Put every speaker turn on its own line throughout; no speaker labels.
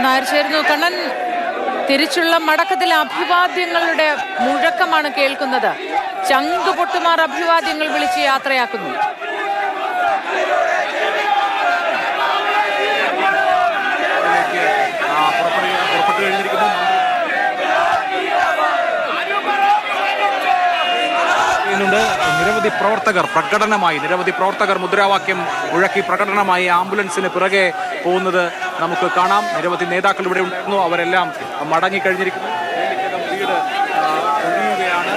നായർ ചേരുന്നു. കണ്ണൻ, തിരിച്ചുള്ള മടക്കത്തിൽ അഭിവാദ്യങ്ങളുടെ മുഴക്കമാണ് കേൾക്കുന്നത്. ചങ്ക് പൊട്ടുമാർ അഭിവാദ്യങ്ങൾ വിളിച്ച് യാത്രയാക്കുന്നു.
നിരവധി പ്രവർത്തകർ മുദ്രാവാക്യം മുഴക്കി പ്രകടനമായി ആംബുലൻസിന് പിറകെ പോകുന്നത് നമുക്ക് കാണാം. നിരവധി നേതാക്കൾ ഇവിടെ ഉണ്ടായിരുന്നു. അവരെല്ലാം മടങ്ങിക്കഴിഞ്ഞിരിക്കുന്നു. വീട് ഒഴിയുകയാണ്.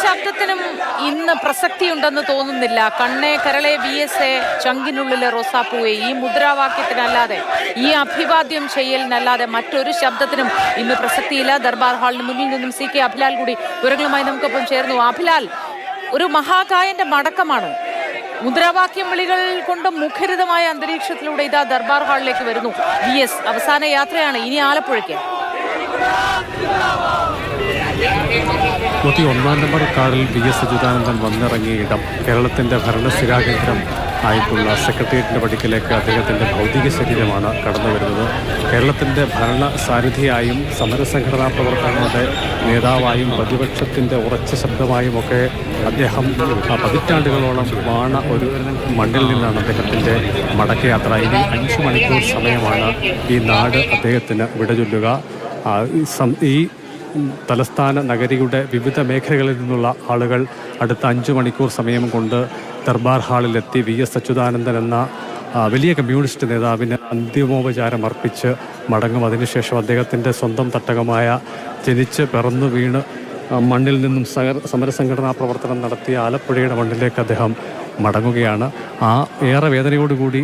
ശബ്ദത്തിനും ഇന്ന് പ്രസക്തിയുണ്ടെന്ന് തോന്നുന്നില്ല. കണ്ണേ കരളെ VS ചങ്കിനുള്ളിലെ റോസാപ്പൂവെ, ഈ മുദ്രാവാക്യത്തിനല്ലാതെ, ഈ അഭിവാദ്യം ചെയ്യലിനല്ലാതെ മറ്റൊരു ശബ്ദത്തിനും ഇന്ന് പ്രസക്തിയില്ല. ദർബാർ ഹാളിന് മുന്നിൽ നിന്നും CK അഭിലാൽ കൂടി വിവരങ്ങളുമായി നമുക്കൊപ്പം ചേർന്നു. അഭിലാൽ, ഒരു മഹാകായന്റെ മടക്കമാണ്. മുദ്രാവാക്യം വിളികൾ കൊണ്ട് മുഖരിതമായ അന്തരീക്ഷത്തിലൂടെ ഇതാ ദർബാർ ഹാളിലേക്ക് വരുന്നു VS. അവസാന യാത്രയാണ് ഇനി ആലപ്പുഴയ്ക്ക്.
1 നമ്പർ കാറിൽ VS അച്യുതാനന്ദൻ വന്നിറങ്ങിയ ഇടം കേരളത്തിൻ്റെ ഭരണസ്ഥിരാകേന്ദ്രം ആയിട്ടുള്ള സെക്രട്ടേറിയറ്റിൻ്റെ പടിക്കലേക്ക് അദ്ദേഹത്തിൻ്റെ ഭൗതിക ശരീരമാണ് കടന്നു വരുന്നത്. കേരളത്തിൻ്റെ ഭരണ സാരഥിയായും സമരസംഘടനാ പ്രവർത്തനങ്ങളുടെ നേതാവായും പ്രതിപക്ഷത്തിൻ്റെ ഉറച്ച ശബ്ദമായുമൊക്കെ അദ്ദേഹം പതിറ്റാണ്ടുകളോളം വാണ ഒരു മണ്ണിൽ നിന്നാണ് അദ്ദേഹത്തിൻ്റെ മടക്കയാത്ര. ഇനി 5 മണിക്കൂർ സമയമാണ് ഈ നാട് അദ്ദേഹത്തിന് വിടചൊല്ലുക. ഈ തലസ്ഥാന നഗരിയുടെ വിവിധ മേഖലകളിൽ നിന്നുള്ള ആളുകൾ അടുത്ത 5 മണിക്കൂർ സമയം കൊണ്ട് ദർബാർ ഹാളിലെത്തി VS അച്യുതാനന്ദൻ എന്ന വലിയ കമ്മ്യൂണിസ്റ്റ് നേതാവിന് അന്തിമോപചാരം അർപ്പിച്ച് മടങ്ങും. അതിനുശേഷം അദ്ദേഹത്തിൻ്റെ സ്വന്തം തട്ടകമായ ജനിച്ച് പിറന്നു വീണ് മണ്ണിൽ നിന്നും സമരസംഘടനാ പ്രവർത്തനം നടത്തിയ ആലപ്പുഴയുടെ മണ്ണിലേക്ക് അദ്ദേഹം മടങ്ങുകയാണ്. ഏറെ വേദനയോടുകൂടി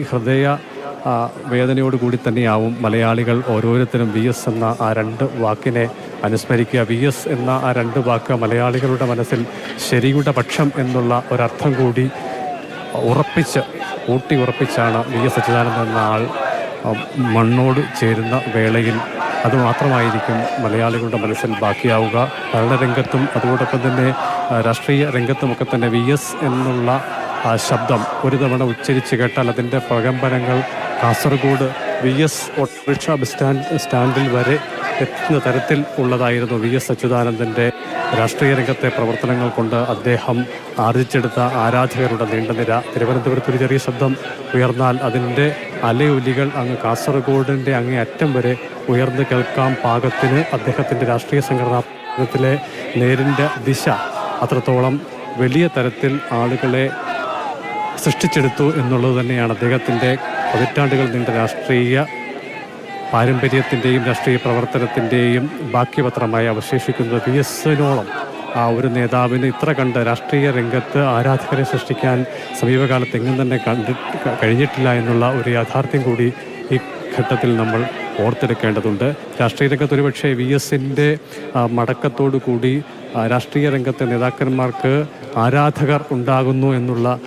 വേദനയോടുകൂടി തന്നെയാവും മലയാളികൾ ഓരോരുത്തരും VS എന്ന ആ 2 വാക്കിനെ അനുസ്മരിക്കുക. VS എന്ന ആ 2 വാക്ക് മലയാളികളുടെ മനസ്സിൽ ശരിയുടെ പക്ഷം എന്നുള്ള ഒരർത്ഥം കൂടി ഉറപ്പിച്ചാണ് VS അച്യുതാനന്ദൻ എന്ന ആൾ മണ്ണോട് ചേരുന്ന വേളയിൽ അതുമാത്രമായിരിക്കും മലയാളികളുടെ മനസ്സിൽ ബാക്കിയാവുക. ഭരണരംഗത്തും അതോടൊപ്പം തന്നെ രാഷ്ട്രീയ രംഗത്തുമൊക്കെ തന്നെ VS എന്നുള്ള ആ ശബ്ദം ഒരു തവണ ഉച്ചരിച്ച് കേട്ടാൽ അതിൻ്റെ പ്രകമ്പനങ്ങൾ കാസർഗോഡ് VS ഓട്ടോറിക്ഷ ബസ് സ്റ്റാൻഡിൽ വരെ എത്തുന്ന തരത്തിൽ ഉള്ളതായിരുന്നു VS അച്യുതാനന്ദൻ്റെ രാഷ്ട്രീയ രംഗത്തെ പ്രവർത്തനങ്ങൾ കൊണ്ട് അദ്ദേഹം ആർജിച്ചെടുത്ത ആരാധകരുടെ നീണ്ട നിര. തിരുവനന്തപുരത്ത് ഒരു ചെറിയ ശബ്ദം ഉയർന്നാൽ അതിൻ്റെ അലയൊലികൾ അങ്ങ് കാസർഗോഡിൻ്റെ അങ്ങേ അറ്റം വരെ ഉയർന്നു കേൾക്കാം പാകത്തിന് അദ്ദേഹത്തിൻ്റെ രാഷ്ട്രീയ സംഘടനാ നേരിൻ്റെ ദിശ അത്രത്തോളം വലിയ തരത്തിൽ ആളുകളെ സൃഷ്ടിച്ചെടുത്തു എന്നുള്ളത് തന്നെയാണ് അദ്ദേഹത്തിൻ്റെ പതിറ്റാണ്ടുകൾ നീണ്ട രാഷ്ട്രീയ പാരമ്പര്യത്തിൻ്റെയും രാഷ്ട്രീയ പ്രവർത്തനത്തിൻ്റെയും ബാക്കിപത്രമായി അവശേഷിക്കുന്നത്. VSനോളം ആ ഒരു നേതാവിന് ഇത്ര കണ്ട് രാഷ്ട്രീയ രംഗത്ത് ആരാധകരെ സൃഷ്ടിക്കാൻ സമീപകാലത്ത് എങ്ങും തന്നെ കഴിഞ്ഞിട്ടില്ല എന്നുള്ള ഒരു യാഥാർത്ഥ്യം കൂടി ഈ ഘട്ടത്തിൽ നമ്മൾ ഓർത്തെടുക്കേണ്ടതുണ്ട്. രാഷ്ട്രീയ രംഗത്ത് ഒരുപക്ഷെ VSൻ്റെ മടക്കത്തോടു കൂടി രാഷ്ട്രീയ രംഗത്തെ നേതാക്കന്മാർക്ക് ആരാധകർ ഉണ്ടാകുന്നു എന്നുള്ള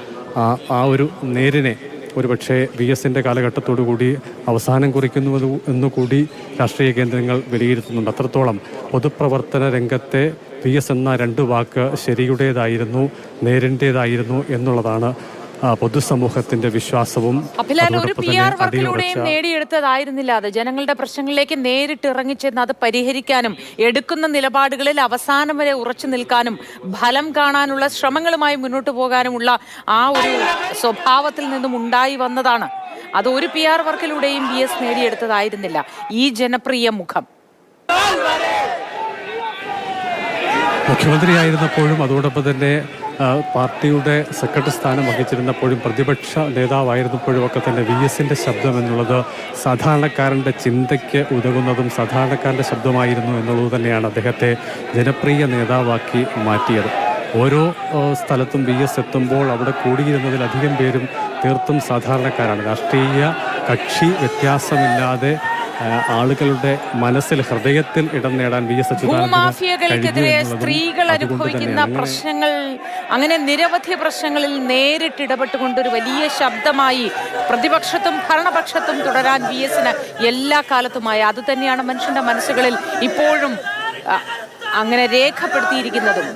ആ ഒരു നേരിനെ ഒരുപക്ഷെ VSൻ്റെ കാലഘട്ടത്തോടു കൂടി അവസാനം കുറിക്കുന്നു എന്നുകൂടി രാഷ്ട്രീയ കേന്ദ്രങ്ങൾ വിലയിരുത്തുന്നുണ്ട്. അത്രത്തോളം പൊതുപ്രവർത്തന രംഗത്തെ VS എന്ന 2 വാക്ക് ശരിയുടേതായിരുന്നു, നേരിൻ്റേതായിരുന്നു എന്നുള്ളതാണ് പൊതുസമൂഹത്തിന്റെ വിശ്വാസവും.
അഭിലാൽ, ഒരു PR വർക്കിലൂടെയും നേടിയെടുത്തതായിരുന്നില്ല അത്. ജനങ്ങളുടെ പ്രശ്നങ്ങളിലേക്ക് നേരിട്ട് ഇറങ്ങിച്ചെന്ന് അത് പരിഹരിക്കാനും എടുക്കുന്ന നിലപാടുകളിൽ അവസാനം വരെ ഉറച്ചു നിൽക്കാനും ഫലം കാണാനുള്ള ശ്രമങ്ങളുമായി മുന്നോട്ട് പോകാനുമുള്ള ആ ഒരു സ്വഭാവത്തിൽ നിന്നും ഉണ്ടായി വന്നതാണ്. അത് ഒരു PR വർക്കിലൂടെയും VS നേടിയെടുത്തതായിരുന്നില്ല. ഈ ജനപ്രിയ മുഖം
മുഖ്യമന്ത്രിയായിരുന്നപ്പോഴും അതോടൊപ്പം തന്നെ പാർട്ടിയുടെ സെക്രട്ടറി സ്ഥാനം വഹിച്ചിരുന്നപ്പോഴും പ്രതിപക്ഷ നേതാവായിരുന്നപ്പോഴും ഒക്കെ തന്നെ VSൻ്റെ ശബ്ദം എന്നുള്ളത് സാധാരണക്കാരൻ്റെ ചിന്തയ്ക്ക് ഉതകുന്നതും സാധാരണക്കാരൻ്റെ ശബ്ദമായിരുന്നു എന്നുള്ളത് തന്നെയാണ് അദ്ദേഹത്തെ ജനപ്രിയ നേതാവാക്കി മാറ്റിയത്. ഓരോ സ്ഥലത്തും VS എത്തുമ്പോൾ അവിടെ കൂടിയിരുന്നതിലധികം പേരും തീർത്തും സാധാരണക്കാരാണ്. രാഷ്ട്രീയ കക്ഷി വ്യത്യാസമില്ലാതെ ആളുകളുടെ മനസ്സിൽ, ഹൃദയത്തിൽ ഇടം നേടാൻ വി എസ്
ഭൂമാഫിയകൾക്കെതിരെ സ്ത്രീകൾ അനുഭവിക്കുന്ന പ്രശ്നങ്ങൾ, അങ്ങനെ നിരവധി പ്രശ്നങ്ങളിൽ നേരിട്ട് ഇടപെട്ടുകൊണ്ട് ഒരു വലിയ ശബ്ദമായി പ്രതിപക്ഷത്തും ഭരണപക്ഷത്തും തുടരാൻ വി എസിന് എല്ലാ കാലത്തുമായി. അത് തന്നെയാണ് മനുഷ്യന്റെ മനസ്സുകളിൽ ഇപ്പോഴും അങ്ങനെ രേഖപ്പെടുത്തിയിരിക്കുന്നതും.